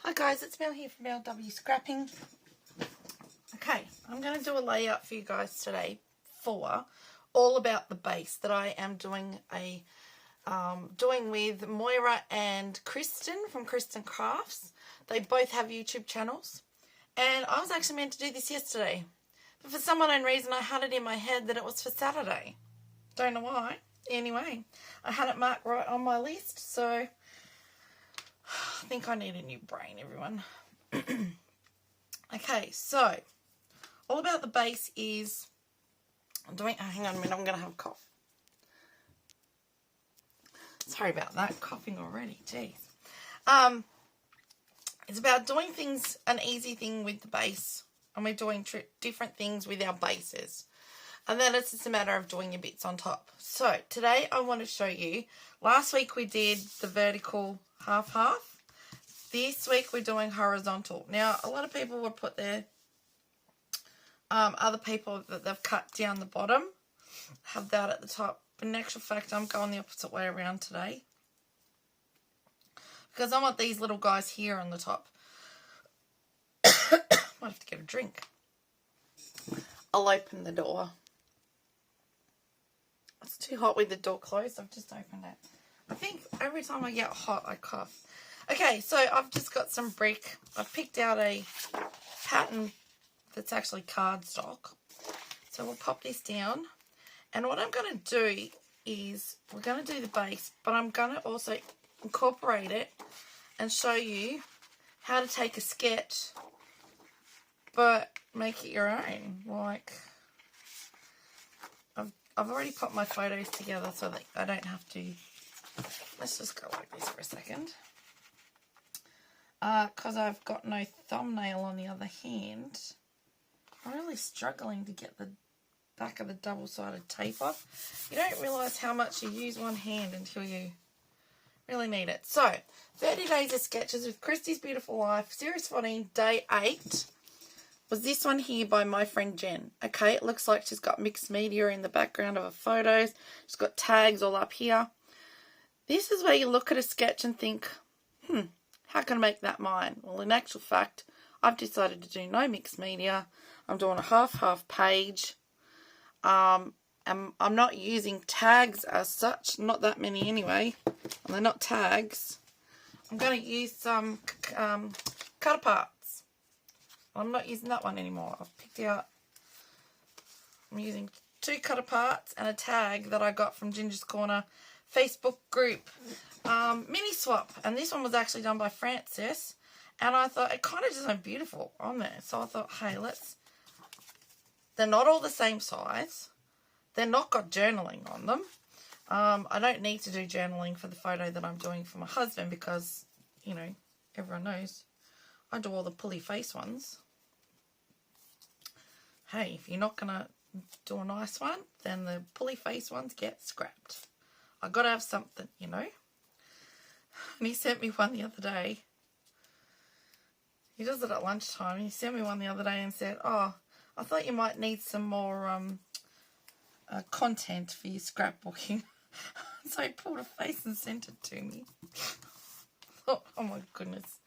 Hi guys, it's Mel here from LW Scrapping. Okay, I'm going to do a layout for you guys today for all about the base that I am doing with Moira and Kristin from Kristin Crafts. They both have YouTube channels, and I was actually meant to do this yesterday, but for some unknown reason I had it in my head that it was for Saturday. Don't know why. Anyway, I had it marked right on my list, so I think I need a new brain, everyone. Okay, so all about the base is hang on a minute, I'm going to have a cough. Sorry about that, coughing already, jeez. It's about doing things, an easy thing with the base, and we're doing different things with our bases. And then it's just a matter of doing your bits on top. So today I want to show you, last week we did the vertical half-half. This week we're doing horizontal. Now, a lot of people will put their, other people that they've cut down the bottom, have that at the top. But in actual fact, I'm going the opposite way around today, because I want these little guys here on the top. Might have to get a drink. I'll open the door. It's too hot with the door closed. I've just opened it. I think every time I get hot, I cough. Okay, so I've just got some brick. I've picked out a pattern that's actually cardstock. So we'll pop this down. And what I'm going to do is, we're going to do the base, but I'm going to also incorporate it and show you how to take a sketch, but make it your own. Like, I've already put my photos together so that I don't have to. Let's just go like this for a second. Because I've got no thumbnail on the other hand. I'm really struggling to get the back of the double-sided tape off. You don't realise how much you use one hand until you really need it. So, 30 Days of Sketches with Kristi's Beautiful Life, Series 14, Day 8, was this one here by my friend Jenn. Okay, it looks like she's got mixed media in the background of her photos. She's got tags all up here. This is where you look at a sketch and think, how can I make that mine? Well, in actual fact, I've decided to do no mixed media. I'm doing a half-half page. I'm not using tags as such. Not that many anyway. And they're not tags. I'm going to use some cut-aparts. I'm not using that one anymore. I've picked out... I'm using 2 cut-aparts and a tag that I got from Ginger's Corner Facebook group. Mini swap, and this one was actually done by Francis, and I thought it kind of just went beautiful on there, so I thought, hey, they're not all the same size, they're not got journaling on them. I don't need to do journaling for the photo that I'm doing for my husband, because, you know, everyone knows I do all the pulley face ones. Hey, if you're not gonna do a nice one, then the pulley face ones get scrapped. I gotta have something, you know. And he sent me one the other day. He does it at lunchtime. He sent me one the other day and said, oh, I thought you might need some more content for your scrapbooking. So he pulled a face and sent it to me. Oh my goodness.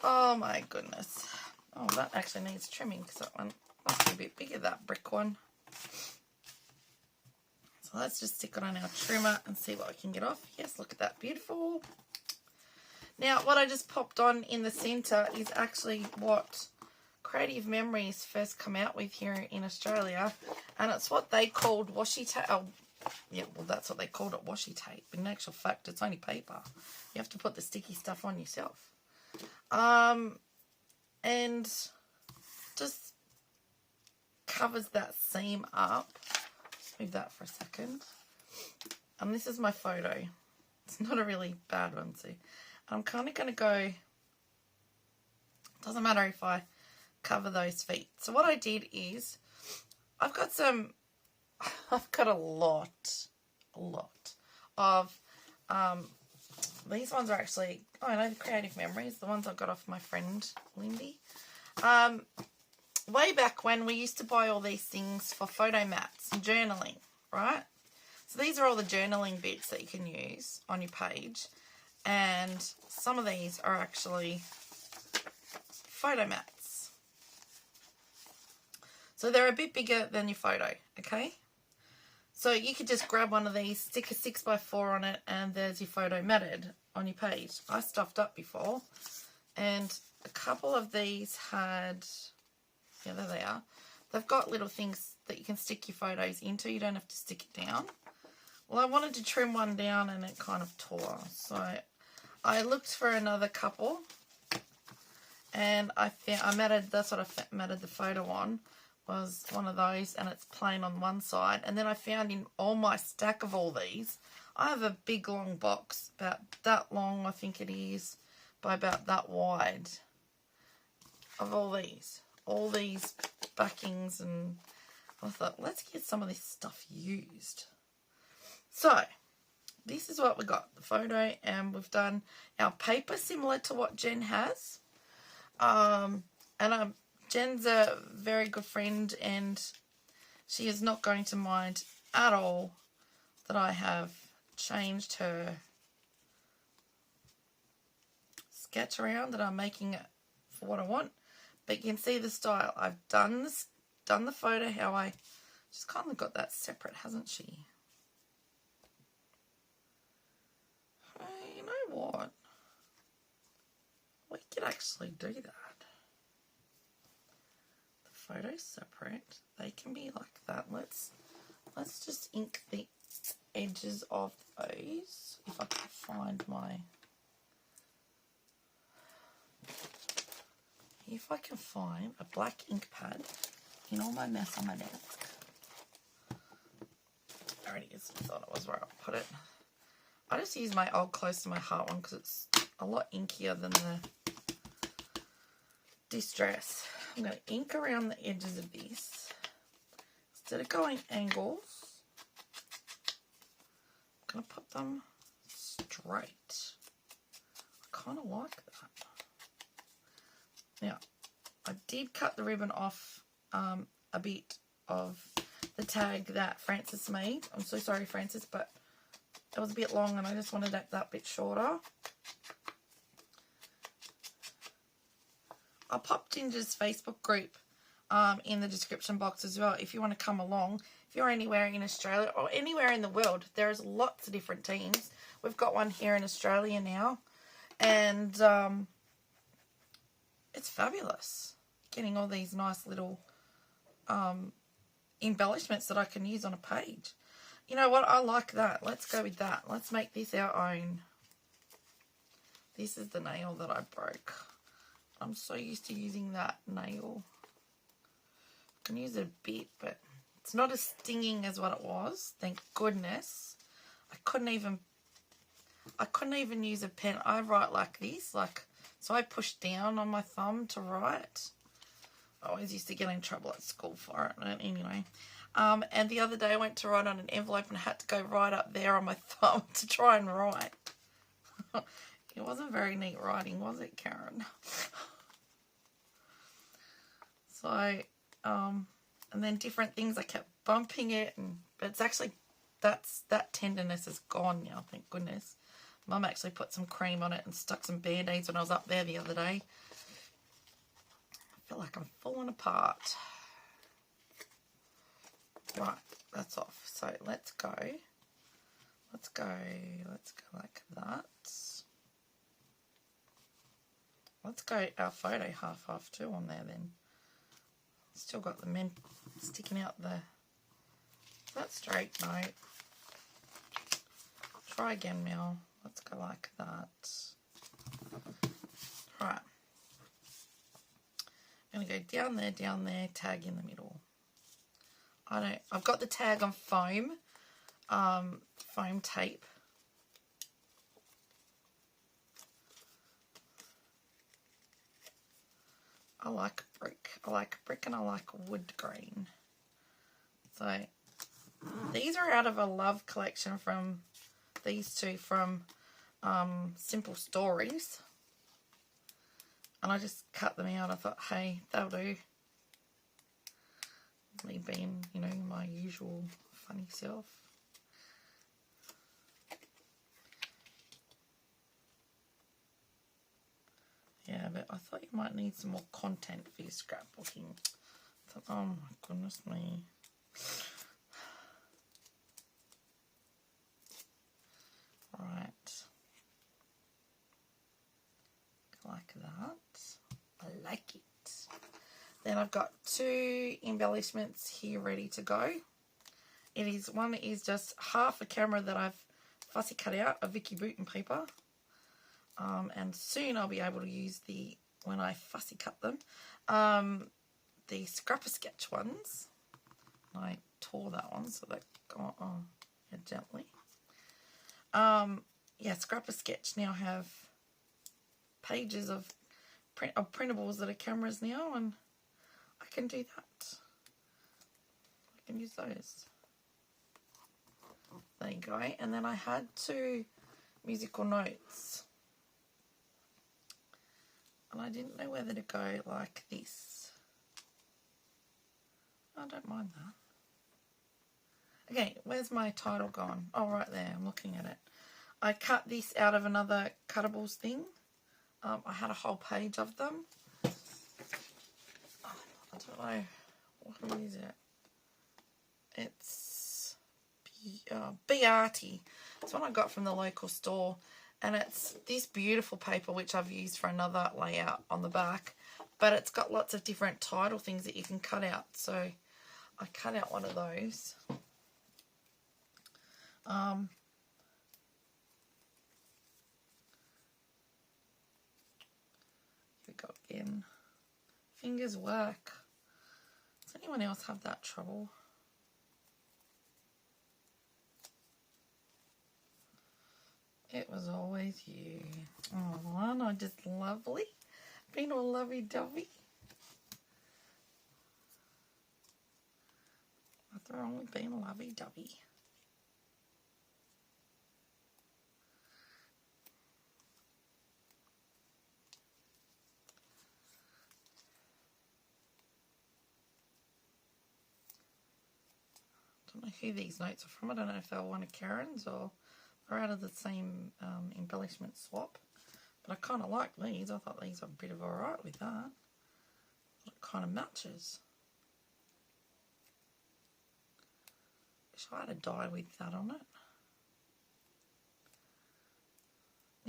Oh my goodness. Oh, that actually needs trimming, because that one must be a bit bigger, that brick one. So let's just stick it on our trimmer and see what we can get off. Yes, look at that, beautiful. Now, what I just popped on in the centre is actually what Creative Memories first come out with here in Australia. And it's what they called washi tape. Oh, yeah, well, that's what they called it, washi tape. But in actual fact, it's only paper. You have to put the sticky stuff on yourself. And just covers that seam up. Just move that for a second. And this is my photo. It's not a really bad one, so I'm kind of going to go, doesn't matter if I cover those feet. So what I did is, I've got a lot of, these ones are actually, oh, I know, the Creative Memories, the ones I got off my friend Lindy. Way back when we used to buy all these things for photo mats and journaling, right? So these are all the journaling bits that you can use on your page. And some of these are actually photo mats. So they're a bit bigger than your photo, okay? So you could just grab one of these, stick a 6x4 on it, and there's your photo matted on your page. I stuffed up before, and a couple of these had, yeah, there they are. They've got little things that you can stick your photos into. You don't have to stick it down. Well, I wanted to trim one down, and it kind of tore. So I looked for another couple, and I matted, that's what I matted the photo on, was one of those, and it's plain on one side. And then I found in all my stack of all these, I have a big long box, about that long I think it is, by about that wide, of all these backings, and I thought, let's get some of this stuff used. So this is what we got, the photo, and we've done our paper similar to what Jen has. Jen's a very good friend, and she is not going to mind at all that I have changed her sketch around, that I'm making it for what I want. But you can see the style. I've done the photo how I just kind of got that separate, hasn't she? Hey, you know what? We could actually do that. Photos separate, they can be like that. Let's just ink the edges of those. If I can find a black ink pad in all my mess on my desk. There it is. I thought it was where I put it. I just use my old Close to My Heart one because it's a lot inkier than the Distress. I'm going to ink around the edges of this. Instead of going angles, I'm going to put them straight. I kind of like that. Now, I did cut the ribbon off a bit of the tag that Frances made. I'm so sorry, Frances, but it was a bit long and I just wanted that bit shorter. I'll pop Ginger's Facebook group in the description box as well if you want to come along. If you're anywhere in Australia or anywhere in the world, there's lots of different teams. We've got one here in Australia now, and it's fabulous getting all these nice little embellishments that I can use on a page. You know what? I like that. Let's go with that. Let's make this our own. This is the nail that I broke. I'm so used to using that nail. I can use it a bit, but it's not as stinging as what it was. Thank goodness. I couldn't even use a pen. I write like this, so I push down on my thumb to write. I always used to get in trouble at school for it. But anyway, and the other day I went to write on an envelope and I had to go right up there on my thumb to try and write. It wasn't very neat writing, was it, Karen? So, and then different things, I kept bumping it, but it's actually, that tenderness is gone now, thank goodness. Mum actually put some cream on it and stuck some Band-Aids when I was up there the other day. I feel like I'm falling apart. Right, that's off. So let's go like that. Let's go our photo half too on there then. Still got the men sticking out the... Is that straight? No. Try again, Mel. Let's go like that. Right. I'm going to go down there, tag in the middle. I've got the tag on foam tape. I like brick. And I like wood grain. So these are out of a love collection from these two from Simple Stories. And I just cut them out. I thought, hey, that'll do. Me being, my usual funny self. Yeah, but I thought you might need some more content for your scrapbooking. Oh my goodness me. Right. Like that. I like it. Then I've got 2 embellishments here ready to go. One is just half a camera that I've fussy cut out of Vicky Bouton paper. And soon I'll be able to use when I fussy cut them, the Scrapper Sketch ones. I tore that one, so that got on gently. Yeah, Scrapper Sketch now have pages of printables that are cameras now, and I can do that. I can use those. There you go. And then I had 2 musical notes. And I didn't know whether to go like this. I don't mind that. Okay, where's my title gone? Oh, right there. I'm looking at it. I cut this out of another Cuttables thing. I had a whole page of them. I don't know. What is it? It's B-Arty. It's one I got from the local store. And it's this beautiful paper, which I've used for another layout on the back. But it's got lots of different title things that you can cut out. So I cut out one of those. Here we go again. Fingers work. Does anyone else have that trouble? It was always you. Oh, aren't I just lovely? Been all lovey-dovey. Nothing wrong with being lovey-dovey. I don't know who these notes are from. I don't know if they were one of Karen's or they're out of the same embellishment swap. But I kind of like these. I thought these are a bit of alright with that. It kind of matches. Wish I had a die with that on it.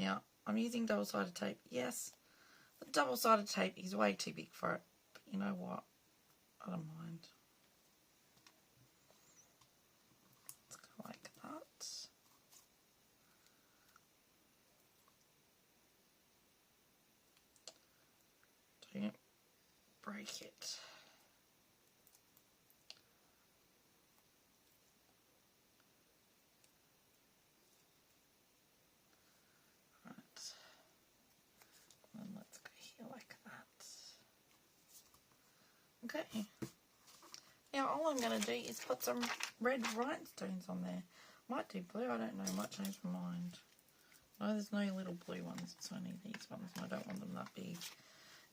Now, I'm using double-sided tape. Yes, the double-sided tape is way too big for it. But you know what? I don't mind. Let's go like that. Don't break it. Right. And let's go here like that. Okay. Now all I'm going to do is put some red rhinestones on there. Might do blue, I don't know, might change my mind. No, there's no little blue ones, it's only these ones, and I don't want them that big.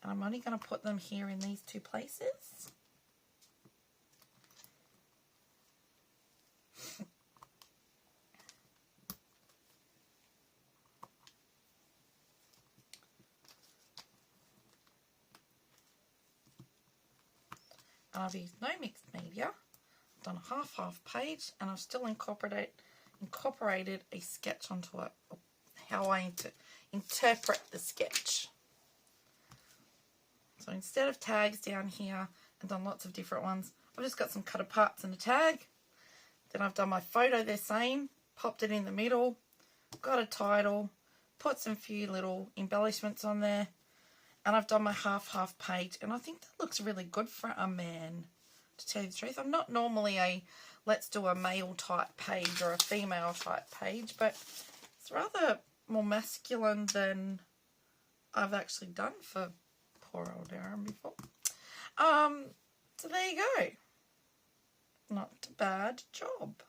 And I'm only going to put them here in these 2 places. And I've used no mixed media. I've done a half page, and I've still incorporated a sketch onto it, how I interpret the sketch. So instead of tags down here and done lots of different ones, I've just got some cut aparts and a tag. Then I've done my photo the same, popped it in the middle, got a title, put some few little embellishments on there, and I've done my half page, and I think that looks really good for a man, to tell you the truth. I'm not normally a let's do a male type page or a female type page, but it's rather more masculine than I've actually done for poor old Aaron before. So there you go. Not a bad job.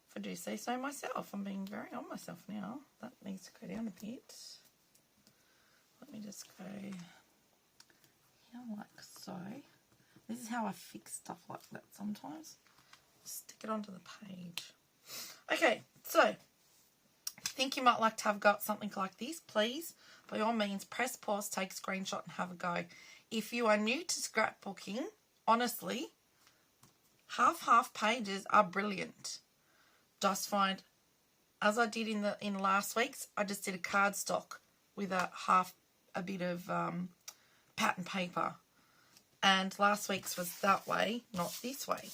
If I do say so myself. I'm being very on myself now. That needs to go down a bit. Let me just go here like so. This is how I fix stuff like that sometimes. Stick it onto the page. Okay, so think you might like to have got something like this, please, by all means, press pause, take a screenshot and have a go. If you are new to scrapbooking, honestly, half pages are brilliant. Just find, as I did in last week's, I just did a cardstock with a bit of pattern paper. And last week's was that way, not this way.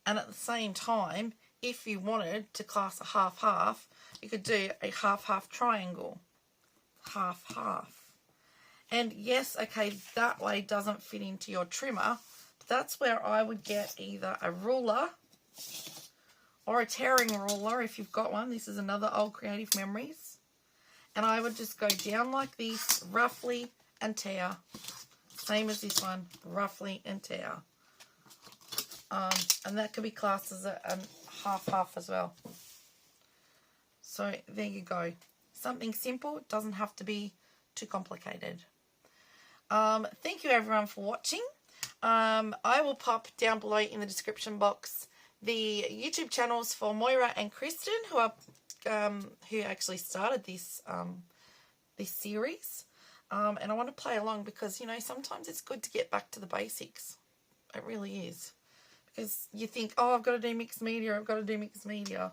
And at the same time, if you wanted to class a half-half, you could do a half-half triangle. Half-half. And yes, okay, that way doesn't fit into your trimmer. But that's where I would get either a ruler or a tearing ruler if you've got one. This is another old Creative Memories. And I would just go down like this, roughly, and tear. Same as this one, roughly and tear. And that could be classed as a half-half as well. So there you go. Something simple, doesn't have to be too complicated. Thank you everyone for watching. I will pop down below in the description box the YouTube channels for Moira and Kristin, who actually started this this series. And I want to play along because, you know, sometimes it's good to get back to the basics. It really is. Because you think, oh, I've got to do mixed media, I've got to do mixed media.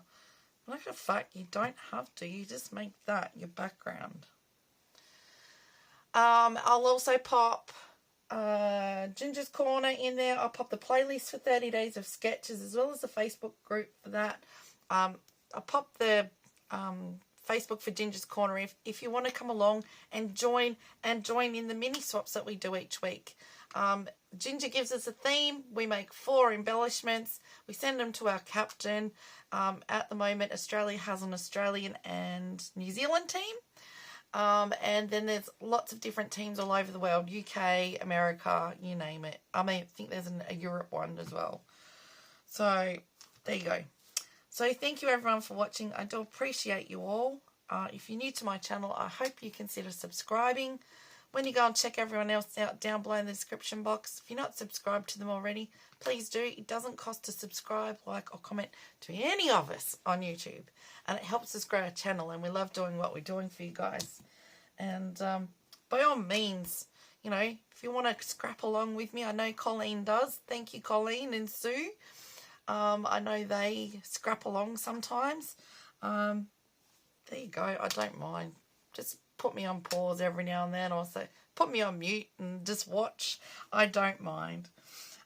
But like a fact, you don't have to. You just make that your background. I'll also pop Ginger's Corner in there. I'll pop the playlist for 30 days of sketches as well as the Facebook group for that. I'll pop the Facebook for Ginger's Corner if you want to come along and join in the mini swaps that we do each week. Ginger gives us a theme. We make 4 embellishments. We send them to our captain. At the moment, Australia has an Australian and New Zealand team. And then there's lots of different teams all over the world. UK, America, you name it. I think there's a Europe one as well. So, there you go. So, thank you everyone for watching. I do appreciate you all. If you're new to my channel, I hope you consider subscribing. When you go and check everyone else out down below in the description box, if you're not subscribed to them already, please do. It doesn't cost to subscribe, like, or comment to any of us on YouTube. And it helps us grow our channel, and we love doing what we're doing for you guys. And by all means, you know, if you want to scrap along with me, I know Colleen does. Thank you, Colleen and Sue. I know they scrap along sometimes. There you go. I don't mind. Just put me on pause every now and then, or say, put me on mute and just watch. I don't mind.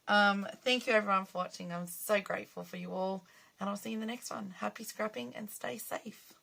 Thank you everyone for watching. I'm so grateful for you all, and I'll see you in the next one. Happy scrapping and stay safe.